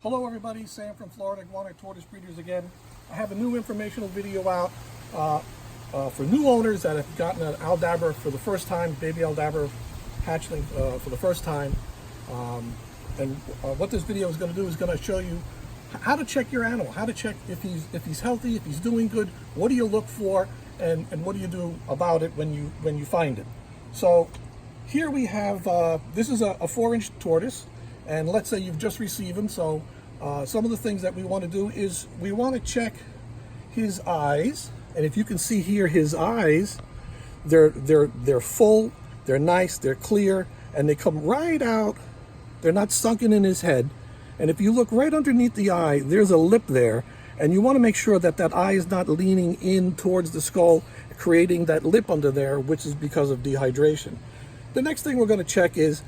Hello everybody, Sam from Florida Iguana Tortoise Breeders again. I have a new informational video out for new owners that have gotten an Aldabra for the first time, baby Aldabra hatchling for the first time. What this video is going to do is going to show you how to check your animal, how to check if he's healthy, if he's doing good, what do you look for, and what do you do about it when you find it. So here we have, this is a 4-inch tortoise, and let's say you've just received him. So some of the things that we want to do is we want to check his eyes, and if you can see here, his eyes, they're full, they're nice, they're clear, and they come right out. They're not sunken in his head. And if you look right underneath the eye, there's a lip there, and you want to make sure that that eye is not leaning in towards the skull, creating that lip under there, which is because of dehydration. The next thing we're going to check is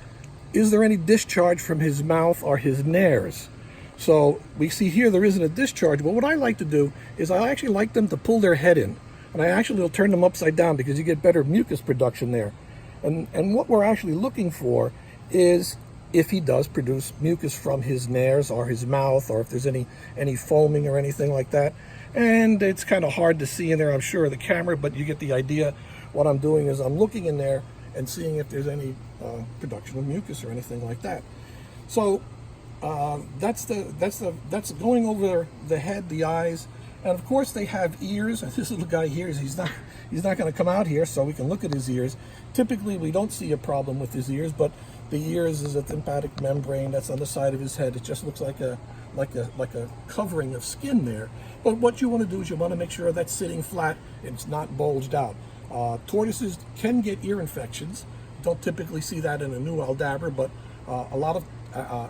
there any discharge from his mouth or his nares? So we see here there isn't a discharge, but what I like to do is I actually like them to pull their head in, and I actually will turn them upside down because you get better mucus production there. And what we're actually looking for is if he does produce mucus from his nares or his mouth, or if there's any foaming or anything like that. And it's kind of hard to see in there, I'm sure, of the camera, but you get the idea. What I'm doing is I'm looking in there and seeing if there's any production of mucus or anything like that. So that's going over the head, the eyes, and of course they have ears. And this little guy here, he's not going to come out here, so we can look at his ears. Typically, we don't see a problem with his ears, but the ears is a tympanic membrane that's on the side of his head. It just looks like a covering of skin there. But what you want to do is you want to make sure that's sitting flat and it's not bulged out. Tortoises can get ear infections. Don't typically see that in a new Aldabra, but a lot of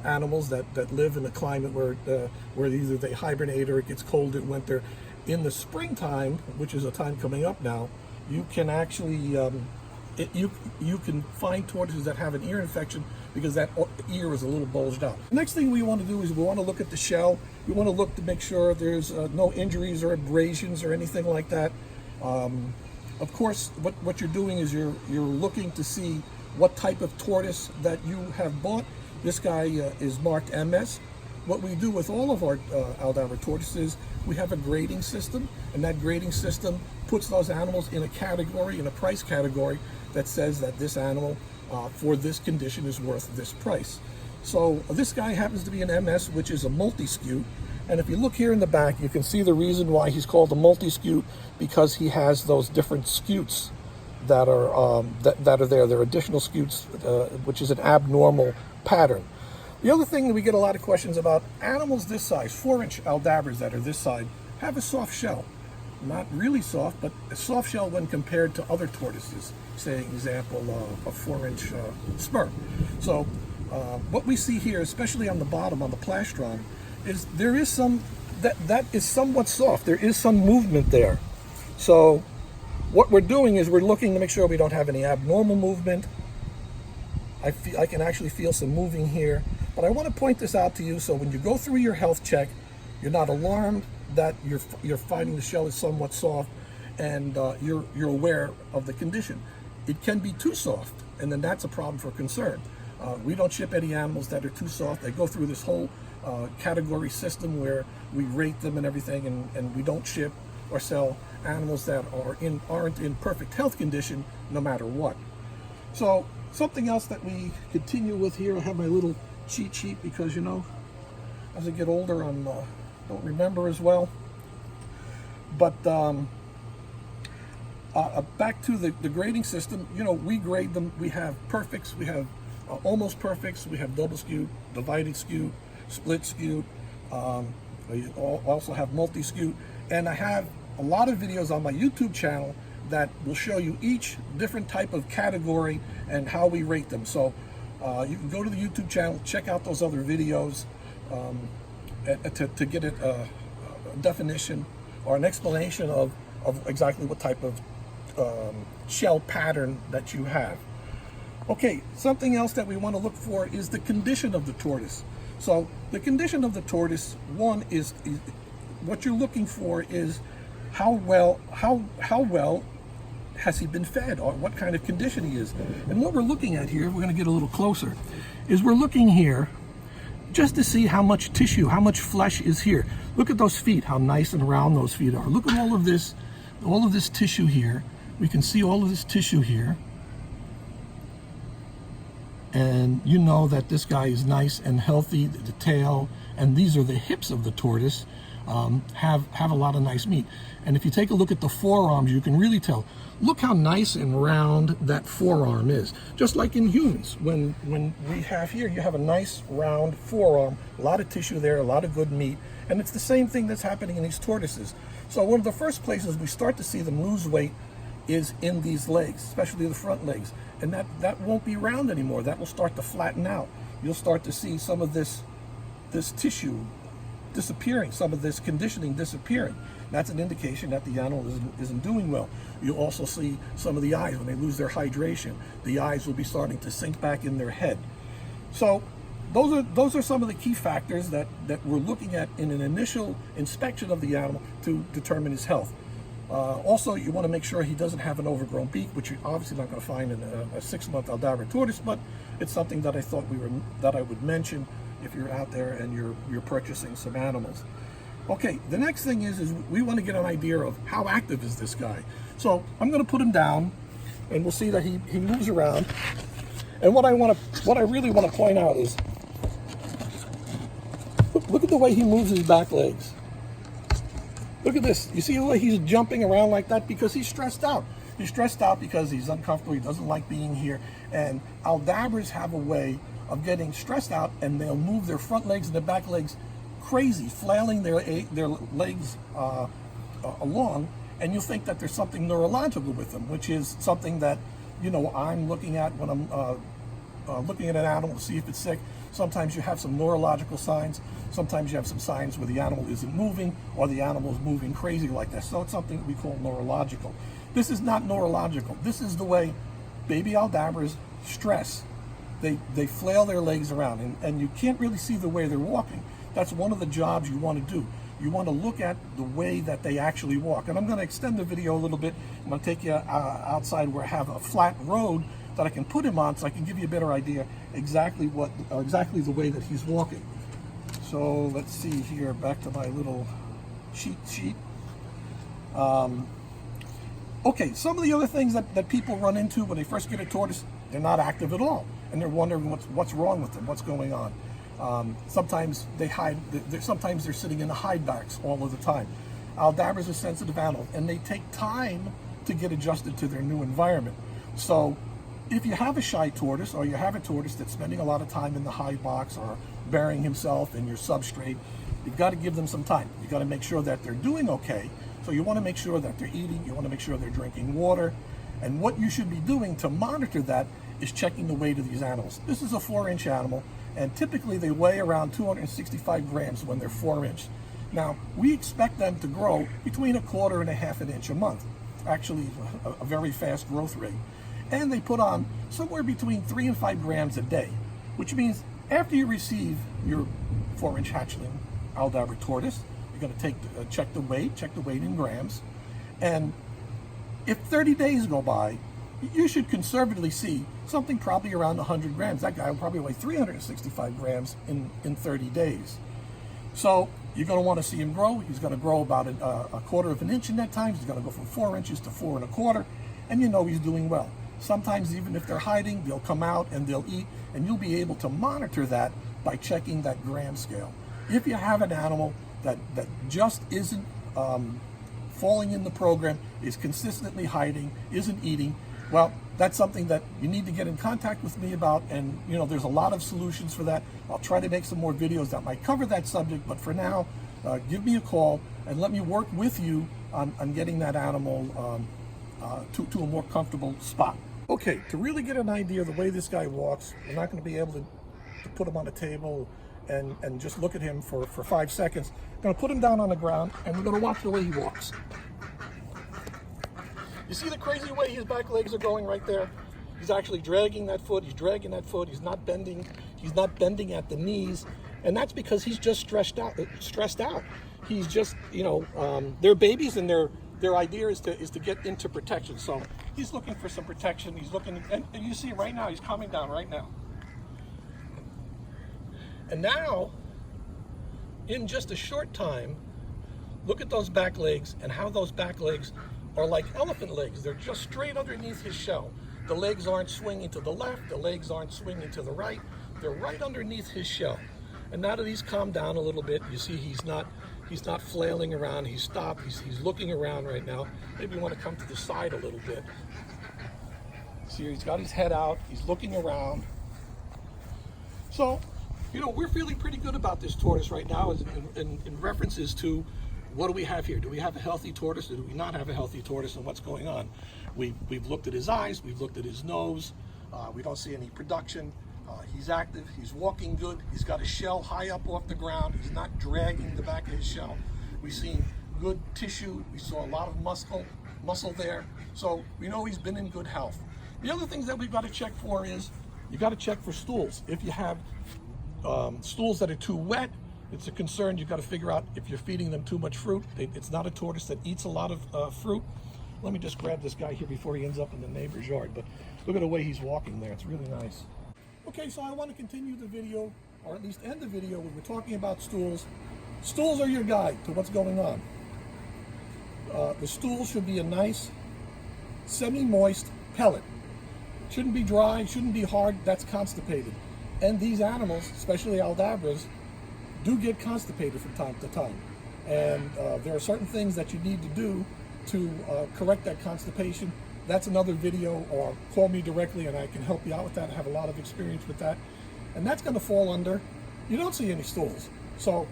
animals that live in a climate where either they hibernate or it gets cold in winter, in the springtime, which is a time coming up now, you can actually you can find tortoises that have an ear infection because that ear is a little bulged out. The next thing we want to do is we want to look at the shell. We want to look to make sure there's no injuries or abrasions or anything like that. Of course, what you're doing is you're looking to see what type of tortoise that you have bought. This guy is marked MS. What we do with all of our Aldabra tortoises, we have a grading system, and that grading system puts those animals in a category, in a price category, that says that this animal for this condition is worth this price. So this guy happens to be an MS, which is a multi-scute. And if you look here in the back, you can see the reason why he's called a multi-scute, because he has those different scutes that are that are there. There are additional scutes, which is an abnormal pattern. The other thing that we get a lot of questions about, animals this size, 4-inch Aldabras that are this size, have a soft shell. Not really soft, but a soft shell when compared to other tortoises, say example a 4-inch spur. So what we see here, especially on the bottom, on the plastron, is there is some, that is somewhat soft. There is some movement there. So what we're doing is we're looking to make sure we don't have any abnormal movement. I can actually feel some moving here, but I want to point this out to you so when you go through your health check, you're not alarmed that you're finding the shell is somewhat soft, and you're aware of the condition. It can be too soft, and then that's a problem for concern. We don't ship any animals that are too soft. They go through this whole category system where we rate them and everything, and we don't ship or sell animals that aren't in perfect health condition no matter what. So something else that we continue with here, I have my little cheat sheet because, you know, as I get older, I don't remember as well. But back to the grading system, you know, we grade them. We have perfects, we have almost perfects, we have double scute, divided scute, split scute. We also have multi-scute, and I have a lot of videos on my YouTube channel that will show you each different type of category and how we rate them. So you can go to the YouTube channel, check out those other videos to get a definition or an explanation of exactly what type of shell pattern that you have. Okay, something else that we want to look for is the condition of the tortoise. So the condition of the tortoise, one is what you're looking for is how well has he been fed, or what kind of condition he is. And what we're looking at here, we're going to get a little closer, is we're looking here just to see how much tissue, how much flesh is here. Look at those feet, how nice and round those feet are. Look at all of this tissue here. We can see all of this tissue here. And you know that this guy is nice and healthy. The tail, and these are the hips of the tortoise, have a lot of nice meat. And if you take a look at the forearms, you can really tell. Look how nice and round that forearm is. Just like in humans, when we have here, you have a nice round forearm, a lot of tissue there, a lot of good meat. And it's the same thing that's happening in these tortoises. So one of the first places we start to see them lose weight is in these legs, especially the front legs. And that won't be round anymore. That will start to flatten out. You'll start to see some of this tissue disappearing, some of this conditioning disappearing. That's an indication that the animal isn't doing well. You'll also see some of the eyes, when they lose their hydration, the eyes will be starting to sink back in their head. So those are some of the key factors that we're looking at in an initial inspection of the animal to determine his health. Also, you want to make sure he doesn't have an overgrown beak, which you're obviously not going to find in a 6-month Aldabra tortoise, but it's something that I thought that I would mention if you're out there and you're purchasing some animals. Okay, the next thing is we want to get an idea of how active is this guy. So I'm going to put him down, and we'll see that he moves around. And what I really want to point out is, look at the way he moves his back legs. Look at this. You see the way he's jumping around like that? Because he's stressed out. He's stressed out because he's uncomfortable. He doesn't like being here. And Aldabras have a way of getting stressed out, and they'll move their front legs and their back legs crazy, flailing their legs along. And you'll think that there's something neurological with them, which is something that, you know, I'm looking at when I'm looking at an animal to see if it's sick. Sometimes you have some neurological signs. Sometimes you have some signs where the animal isn't moving or the animal is moving crazy like that. So it's something that we call neurological. This is not neurological. This is the way baby Aldabras stress. They flail their legs around, and you can't really see the way they're walking. That's one of the jobs you want to do. You want to look at the way that they actually walk. And I'm going to extend the video a little bit. I'm going to take you outside where I have a flat road that I can put him on, so I can give you a better idea exactly the way that he's walking. So let's see here, back to my little cheat sheet. Okay, some of the other things that people run into when they first get a tortoise, they're not active at all, and they're wondering what's wrong with them, what's going on. Sometimes they hide. Sometimes they're sitting in the hide backs all of the time. Aldabras are sensitive animals, and they take time to get adjusted to their new environment. So if you have a shy tortoise, or you have a tortoise that's spending a lot of time in the hide box or burying himself in your substrate, you've got to give them some time. You've got to make sure that they're doing okay. So you want to make sure that they're eating, you want to make sure they're drinking water. And what you should be doing to monitor that is checking the weight of these animals. This is a 4-inch animal, and typically they weigh around 265 grams when they're 4-inch. Now, we expect them to grow between 1/4 and 1/2 inch a month. Actually, a very fast growth rate. And they put on somewhere between 3 and 5 grams a day, which means after you receive your 4-inch hatchling Aldabra tortoise, you're going to check the weight in grams. And if 30 days go by, you should conservatively see something probably around 100 grams. That guy will probably weigh 365 grams in 30 days. So you're going to want to see him grow. He's going to grow about 1/4 inch in that time. He's going to go from 4 inches to 4 1/4, and you know he's doing well. Sometimes even if they're hiding, they'll come out and they'll eat, and you'll be able to monitor that by checking that gram scale. If you have an animal that just isn't falling in the program, is consistently hiding, isn't eating, well, that's something that you need to get in contact with me about, and you know, there's a lot of solutions for that. I'll try to make some more videos that might cover that subject, but for now, give me a call and let me work with you on getting that animal to a more comfortable spot. Okay, to really get an idea of the way this guy walks, we're not going to be able to put him on a table and just look at him for 5 seconds. I'm going to put him down on the ground, and we're going to watch the way he walks. You see the crazy way his back legs are going right there? He's actually dragging that foot. He's dragging that foot. He's not bending. He's not bending at the knees, and that's because he's just stressed out. He's just, you know, they're babies, and their idea is to get into protection. So he's looking for some protection. He's looking, and you see right now, he's calming down right now. And now, in just a short time, look at those back legs and how those back legs are like elephant legs. They're just straight underneath his shell. The legs aren't swinging to the left, the legs aren't swinging to the right. They're right underneath his shell. And now that he's calmed down a little bit, you see he's not flailing around. He's stopped. He's looking around right now. Maybe you want to come to the side a little bit. See, he's got his head out. He's looking around. So, you know, we're feeling pretty good about this tortoise right now in references to what do we have here? Do we have a healthy tortoise or do we not have a healthy tortoise, and what's going on? We've looked at his eyes. We've looked at his nose. We don't see any production. He's active, he's walking good, he's got his shell high up off the ground, he's not dragging the back of his shell. We've seen good tissue, we saw a lot of muscle there, so we know he's been in good health. The other things that we've got to check for is, you got to check for stools. If you have stools that are too wet, it's a concern. You've got to figure out if you're feeding them too much fruit. It's not a tortoise that eats a lot of fruit. Let me just grab this guy here before he ends up in the neighbor's yard, but look at the way he's walking there, it's really nice. Okay, so I want to continue the video, or at least end the video, when we're talking about stools. Stools are your guide to what's going on. The stool should be a nice, semi-moist pellet. It shouldn't be dry, shouldn't be hard, that's constipated. And these animals, especially Aldabras, do get constipated from time to time. And there are certain things that you need to do to correct that constipation. That's another video, or call me directly and I can help you out with that. I have a lot of experience with that. And that's going to fall under, you don't see any stools. So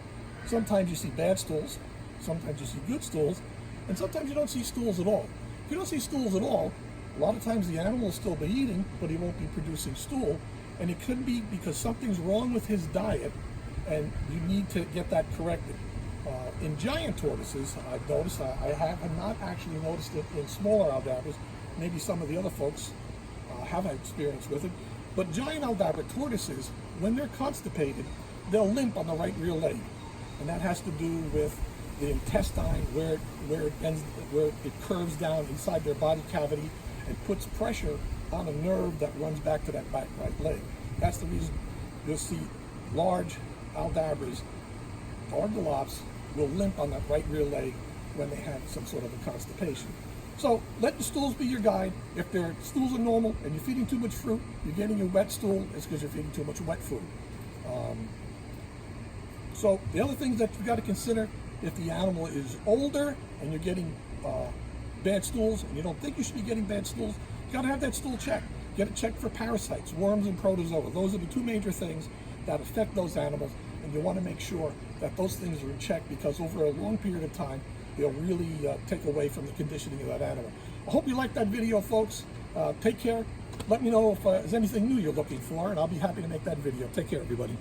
sometimes you see bad stools, sometimes you see good stools, and sometimes you don't see stools at all. If you don't see stools at all, a lot of times the animal will still be eating, but he won't be producing stool. And it could be because something's wrong with his diet and you need to get that corrected. In giant tortoises, I've noticed, I have not actually noticed it in smaller Aldabras. Maybe some of the other folks have experience with it. But giant Aldabra tortoises, when they're constipated, they'll limp on the right rear leg. And that has to do with the intestine, where it curves down inside their body cavity and puts pressure on a nerve that runs back to that back right leg. That's the reason you'll see large Aldabras or Galops will limp on that right rear leg when they have some sort of a constipation. So let the stools be your guide. If their stools are normal and you're feeding too much fruit, you're getting a wet stool, it's because you're feeding too much wet food. So the other things that you've got to consider, if the animal is older and you're getting bad stools and you don't think you should be getting bad stools, you got to have that stool checked. Get it checked for parasites, worms and protozoa. Those are the two major things that affect those animals, and you want to make sure that those things are in check, because over a long period of time, they'll really take away from the conditioning of that animal. I hope you liked that video, folks. Take care. Let me know if there's anything new you're looking for, and I'll be happy to make that video. Take care, everybody.